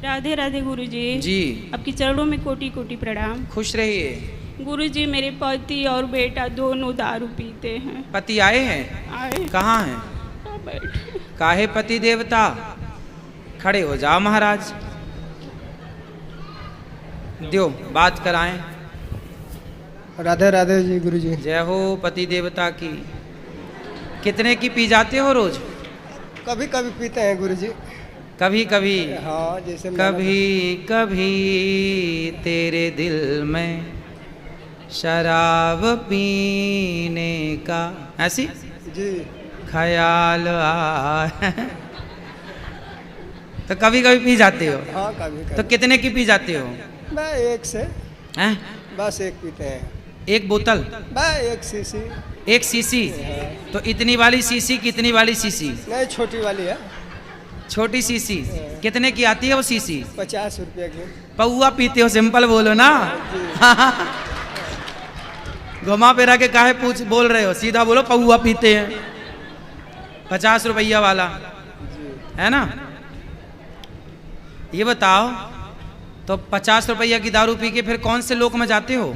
राधे राधे गुरुजी। जी। आपके चरणों में कोटि कोटि प्रणाम। खुश रहिए। गुरुजी, मेरे पति और बेटा दोनों दारू पीते हैं। पति आए हैं? आए। कहाँ हैं? बैठे। काहे पति देवता? खड़े हो जाओ महाराज, दो बात कराएं। राधे राधे जी गुरुजी। जय हो पति देवता की। कितने की पी जाते हो रोज? कभी कभी पीते हैं गुरुजी। कभी कभी? हाँ, जैसे कभी कभी तेरे दिल में शराब पीने का ऐसी जी ख्याल आए तो कभी कभी पी जाते हो? हाँ, कभी कभी। तो कितने की पी जाते हो? मैं एक से हैं? बस एक पीते हैं। एक बोतल? मैं एक सीसी। एक सीसी? तो इतनी वाली सीसी की इतनी वाली सीसी? नहीं, छोटी वाली है। छोटी सीसी कितने की आती है वो सीसी? 50 रुपये की। पौआ पीते हो? सिंपल बोलो ना। घुमा फिरा के काहे पूछ बोल रहे हो? सीधा बोलो पौआ पीते हैं। 50 रुपया वाला है ना? ये बताओ, तो 50 रुपया की दारू पी के फिर कौन से लोक में जाते हो?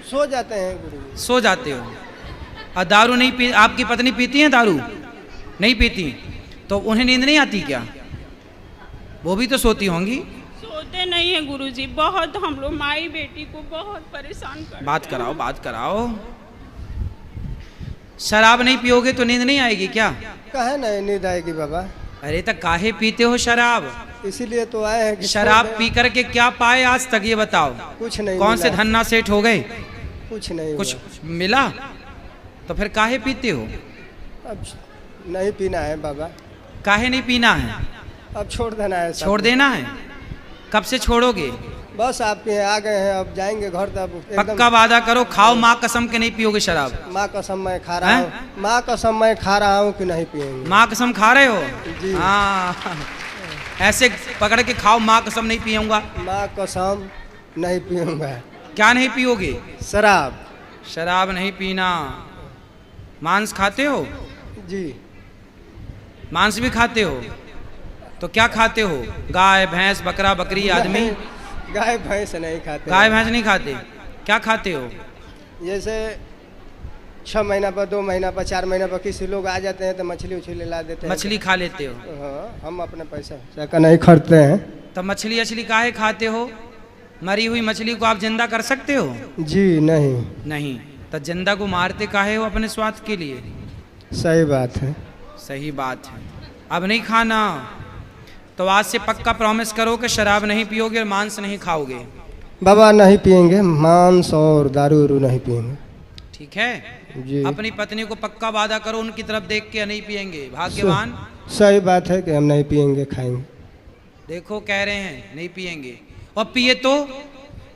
सो जाते हैं गुरुजी। सो जाते हो। और दारू नहीं पी, आपकी पत्नी पीती है दारू? नहीं पीती, तो उन्हें नींद नहीं आती क्या? वो भी तो सोती होंगी। सोते नहीं है गुरुजी, बहुत हम लोग माई बेटी को बहुत परेशान कर। बात कराओ, बात कराओ। शराब नहीं पियोगे तो नींद नहीं आएगी क्या? कहे नहीं नींद आएगी बाबा। अरे तो काहे पीते हो शराब? इसीलिए तो आए हैं कि शराब पी करके क्या पाए आज तक, ये बताओ। कुछ नहीं। कौन से धन्ना सेठ हो गए? कुछ नहीं। कुछ मिला तो फिर काहे पीते हो? अब नहीं पीना है बाबा। काहे नहीं पीना है? अब छोड़ देना है। छोड़ देना है? कब से छोड़ोगे? बस आप आ गए हैं, अब जाएंगे घर तब। पक्का वादा करो, खाओ माँ कसम के नहीं पियोगे शराब। माँ कसम मैं खा रहा हूँ। माँ कसम मैं खा रहा हूँ कि नहीं पिएंगे। माँ कसम खा रहे हो? जी। हाँ, ऐसे पकड़ के खाओ, माँ कसम नहीं पियूंगा। माँ कसम नहीं पीऊंगा। क्या नहीं पियोगे? शराब। शराब नहीं पीना। मांस खाते हो? जी। मांस भी खाते हो? तो क्या खाते हो? गाय भैंस बकरा बकरी आदमी? गाय भैंस नहीं खाते। गाय भैंस नहीं खाते? क्या खाते हो? जैसे 6 महीना पर, 2 महीना पर, 4 महीना पर किसी लोग आ जाते हैं तो मछली उछली ला देते हैं। मछली खा लेते हो? हाँ, हम अपने पैसा का नहीं खरीदते हैं। तो मछली अछली काहे खाते हो? मरी हुई मछली को आप जिंदा कर सकते हो? जी नहीं। नहीं। तो जिंदा को मारते काहे हो? अपने स्वार्थ के लिए। सही बात है। सही बात है। अब नहीं खाना। तो आज से पक्का प्रॉमिस करो कि शराब नहीं पियोगे और मांस नहीं खाओगे। बाबा नहीं पिएंगे मांस और दारू नहीं पिएंगे। ठीक है जी। अपनी पत्नी को पक्का वादा करो, उनकी तरफ देख के नहीं पिएंगे। भाग्यवान। सही बात है कि हम नहीं पिएंगे, खाएंगे। देखो कह रहे हैं नहीं पिएंगे, और पिए तो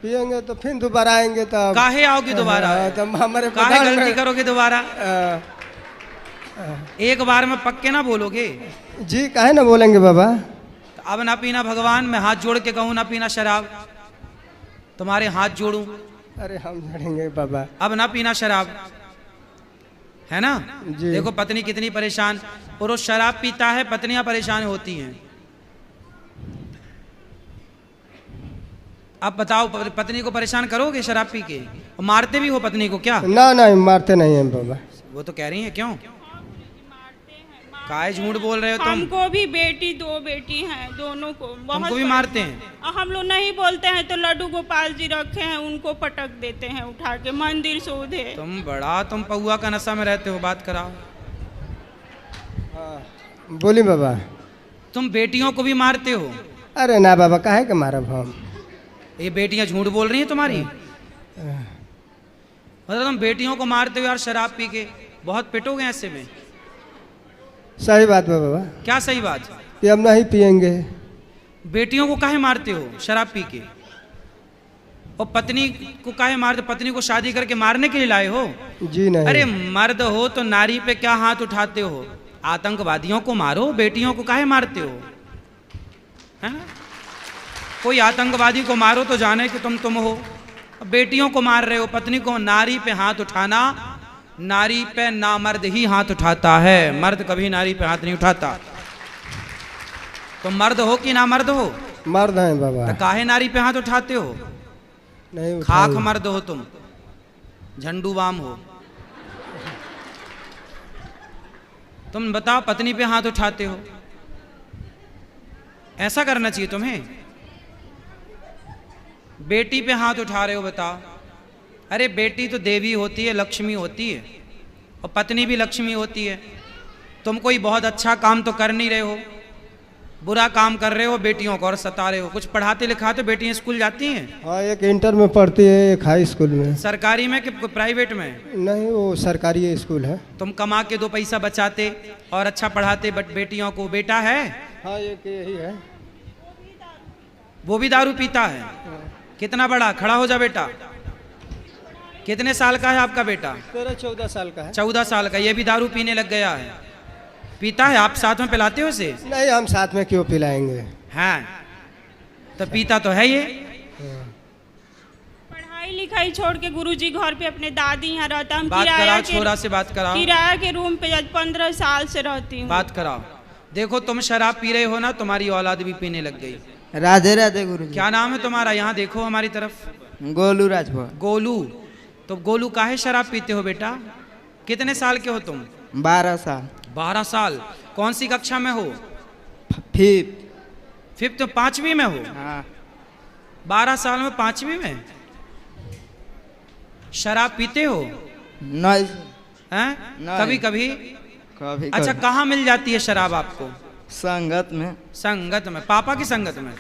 पिएंगे तो फिर दोबारा आएंगे। तो काहे आओगे दोबारा? तो हमारे काहे गलती करोगे दोबारा? आ, एक बार में पक्के ना बोलोगे? जी काहे ना बोलेंगे बाबा। तो अब ना पीना भगवान, मैं हाथ जोड़ के कहूँ ना पीना शराब, तुम्हारे हाथ जोड़ूं? अरे हम लड़ेंगे बाबा। अब ना पीना शराब, है ना? जी। देखो पत्नी कितनी परेशान। पुरुष शराब पीता है, पत्नियां परेशान होती हैं। अब बताओ, पत्नी को परेशान करोगे शराब पी के? और मारते भी हो पत्नी को क्या? ना नहीं, मारते नहीं हैं बाबा। वो तो कह रही हैं क्यों? काहे झूठ बोल रहे हो तुम? हमको भी बेटी, 2 बेटी हैं, दोनों को तुमको भी मारते हैं? हम लोग नहीं बोलते हैं तो लड्डू गोपाल जी रखे हैं, उनको पटक देते हैं उठा के मंदिर सोधे। तुम पौआ का नशा में रहते हो। बात कराओ। बोली बाबा। तुम बेटियों को भी मारते हो? अरे ना बाबा, काहे के मारब हम। ये बेटियां झूठ बोल रही हैं तुम्हारी? मतलब तुम बेटियों को मारते हो यार शराब पी के? बहुत पिटोगे ऐसे में। सही बात है बाबा। क्या सही बात? कि हम नहीं पिएंगे। बेटियों को काहे मारते हो शराब पी के? और पत्नी को काहे मारते? पत्नी को शादी करके मारने के लिए लाए हो? जी नहीं। अरे मर्द हो तो नारी पे क्या हाथ उठाते हो? आतंकवादियों को मारो, बेटियों को काहे मारते हो? है ना? कोई आतंकवादी को मारो तो जाने कि तुम हो। बेटियों को मार रहे हो, पत्नी को। नारी पे हाथ उठाना, नारी पे नामर्द ही हाथ उठाता है, मर्द कभी नारी पे हाथ नहीं उठाता। तुम मर्द हो कि नामर्द हो? मर्द हैं बाबा। तो काहे नारी पे हाथ उठाते हो? नहीं खाक उठाई। मर्द हो तुम, झंडू बाम हो। तुम बताओ, पत्नी पे हाथ उठाते हो? ऐसा करना चाहिए तुम्हें। बेटी पे हाथ उठा रहे हो, बताओ। अरे बेटी तो देवी होती है, लक्ष्मी होती है, और पत्नी भी लक्ष्मी होती है। तुम कोई बहुत अच्छा काम तो कर नहीं रहे हो, बुरा काम कर रहे हो, बेटियों को और सता रहे हो। कुछ पढ़ाते लिखाते बेटियां स्कूल जाती हैं? हाँ, एक इंटर में पढ़ती है, एक हाई स्कूल में। सरकारी में कि प्राइवेट में? नहीं, वो सरकारी स्कूल है। तुम कमा के 2 पैसा बचाते और अच्छा पढ़ाते, बट बेटियों को। बेटा है? हाँ, एक यही है। वो भी दारू पीता है? कितना बड़ा? खड़ा हो जा बेटा। कितने साल का है आपका बेटा? 13-14 साल का है। 14 साल का। ये भी दारू पीने लग गया है? पीता है? आप साथ में पिलाते हो इसे? नहीं, हम साथ में क्यों पिलाएंगे। हाँ, तो पीता तो है ये। पढ़ाई लिखाई छोड़ के गुरुजी घर पे अपने दादी यहाँ रहता। हम बात कराओ, छोरा से बात कराओ। किराया के रूम पे 15 साल से रहती हूँ। बात कराओ। देखो, तुम शराब पी रहे हो ना, तुम्हारी औलाद भी पीने लग गई। राधे राधे गुरु। क्या नाम है तुम्हारा? यहाँ देखो हमारी तरफ। गोलू राजभर। गोलू। तो गोलू काहे शराब पीते हो बेटा? कितने साल के हो तुम? 12 साल। 12 साल। कौन सी कक्षा में हो? 5th। तो 5वीं में हो? हाँ। 12 साल में 5वीं में शराब पीते हो? नहीं। हैं? नहीं। कभी कभी? कभी अच्छा, कभी। कहाँ मिल जाती है शराब आपको? संगत में। संगत में? पापा की संगत में?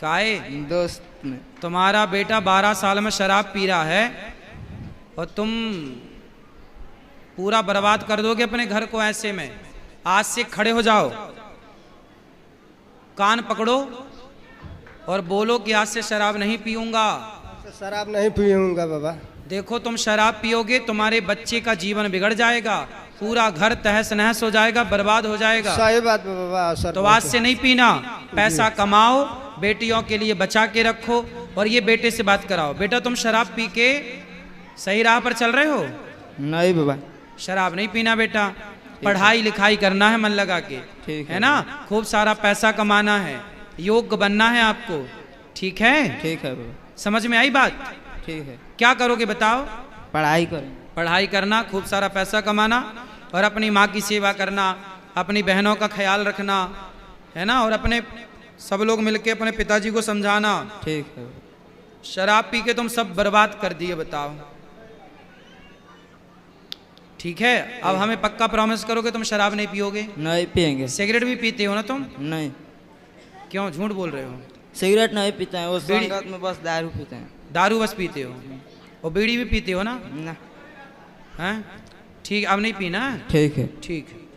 काहे? दोस्त में। तुम्हारा बेटा 12 साल में शराब पी रहा है और तुम पूरा बर्बाद कर दोगे अपने घर को ऐसे में। आज से खड़े हो जाओ, कान पकड़ो और बोलो कि आज से शराब नहीं पीऊंगा। शराब नहीं पीऊंगा बाबा। देखो, तुम शराब पियोगे, तुम्हारे बच्चे का जीवन बिगड़ जाएगा, पूरा घर तहस नहस हो जाएगा, बर्बाद हो जाएगा। सही बात बाबा। सर, तो आज से नहीं पीना। पैसा कमाओ, बेटियों के लिए बचा के रखो, और ये बेटे से बात कराओ। बेटा, तुम शराब पी के सही राह पर चल रहे हो? नहीं बाबा। शराब नहीं पीना बेटा। पढ़ाई लिखाई करना है मन लगा के, ठीक है ना? खूब सारा पैसा कमाना है, योग्य बनना है आपको। ठीक है? ठीक है बाबा। समझ में आई बात? ठीक है। क्या करोगे बताओ? पढ़ाई करें। पढ़ाई करना, खूब सारा पैसा कमाना, और अपनी माँ की सेवा करना, अपनी बहनों का ख्याल रखना, है ना? और अपने सब लोग मिलके अपने पिताजी को समझाना। ठीक है। शराब पी के तुम सब बर्बाद कर दिए, बताओ। ठीक है? अब हमें पक्का प्रॉमिस करोगे तुम शराब नहीं पियोगे? नहीं पियेंगे। सिगरेट भी पीते हो ना तुम? नहीं, क्यों झूठ बोल रहे हो? सिगरेट नहीं पीते हैं, वो बीड़ी- संगत में बस दारू पीते हैं। दारू बस पीते हो? और बीड़ी भी पीते हो ना? ना। हैं? ठीक, अब नहीं पीना है? ठीक है। ठीक है।